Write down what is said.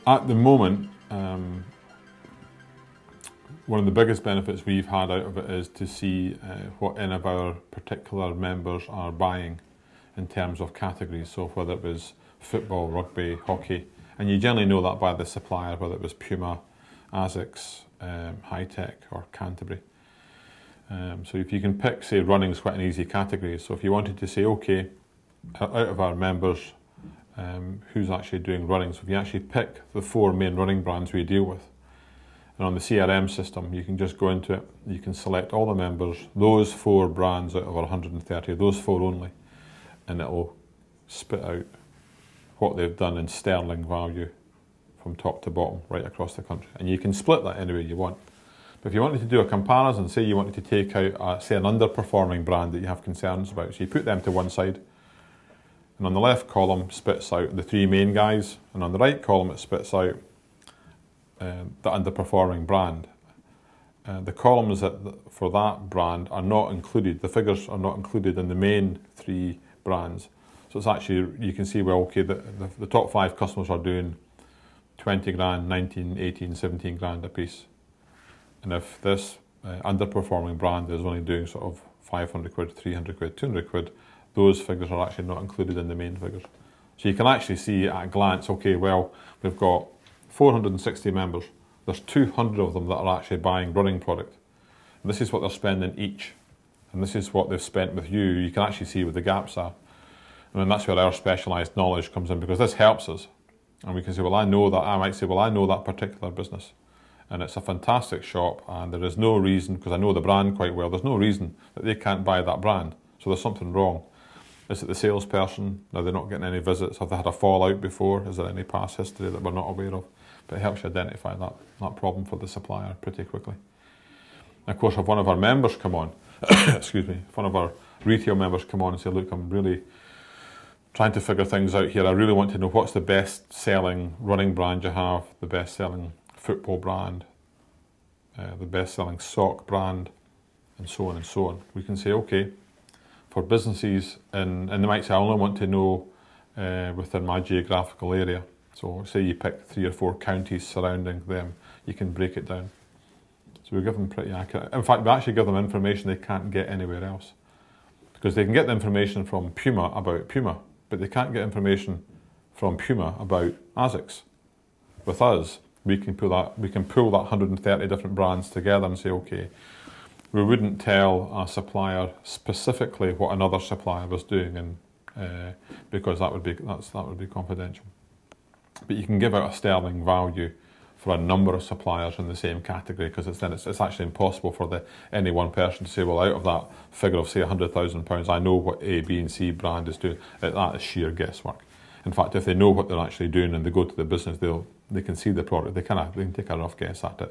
At the moment, one of the biggest benefits we've had out of it is to see what any of our particular members are buying in terms of categories. So whether it was football, rugby, hockey, and you generally know that by the supplier, whether it was Puma, ASICS, Hi-Tech or Canterbury. So if you can pick, say, running is quite an easy category. So if you wanted to say, okay, out of our members, who's actually doing running, so if you actually pick the 4 main running brands we deal with, and on the CRM system, you can just go into it, you can select all the members, those 4 brands out of our 130, those 4 only, and it'll spit out what they've done in sterling value from top to bottom, right across the country. And you can split that any way you want. But if you wanted to do a comparison, say you wanted to take out, say, an underperforming brand that you have concerns about, so you put them to one side, and on the left column spits out the 3 main guys, and on the right column it spits out the underperforming brand. The columns for that brand are not included, the figures are not included in the main 3 brands. So it's actually, you can see, well, okay, the top 5 customers are doing 20 grand, 19, 18, 17 grand a piece. And if this underperforming brand is only doing sort of 500 quid, 300 quid, 200 quid, those figures are actually not included in the main figures. So you can actually see at a glance, okay, well, we've got 460 members. There's 200 of them that are actually buying running product. And this is what they're spending each. And this is what they've spent with you. You can actually see where the gaps are. And that's where our specialised knowledge comes in, because this helps us. And we can say, well, I know that. I might say, well, I know that particular business. And it's a fantastic shop, and there is no reason, because I know the brand quite well, there's no reason that they can't buy that brand. So there's something wrong. Is it the salesperson? Are they not getting any visits? Have they had a fallout before? Is there any past history that we're not aware of? But it helps you identify that problem for the supplier pretty quickly. And of course, if one of our members come on, excuse me, if one of our retail members come on and say, look, I'm really trying to figure things out here. I really want to know what's the best selling running brand you have, the best selling football brand, the best selling sock brand, and so on and so on. We can say, okay, for businesses, and they might say, I only want to know within my geographical area. So say you pick 3 or 4 counties surrounding them, you can break it down. So we give them pretty accurate. In fact, we actually give them information they can't get anywhere else. Because they can get the information from Puma about Puma, but they can't get information from Puma about ASICS. With us, we can pull that 130 different brands together and say, okay, we wouldn't tell a supplier specifically what another supplier was doing, and because that would be confidential. But you can give out a sterling value for a number of suppliers in the same category, because it's actually impossible for any one person to say, well, out of that figure of say £100,000, I know what A, B and C brand is doing. That is sheer guesswork. In fact, if they know what they're actually doing and they go to the business, they can see the product, they can take a rough guess at it.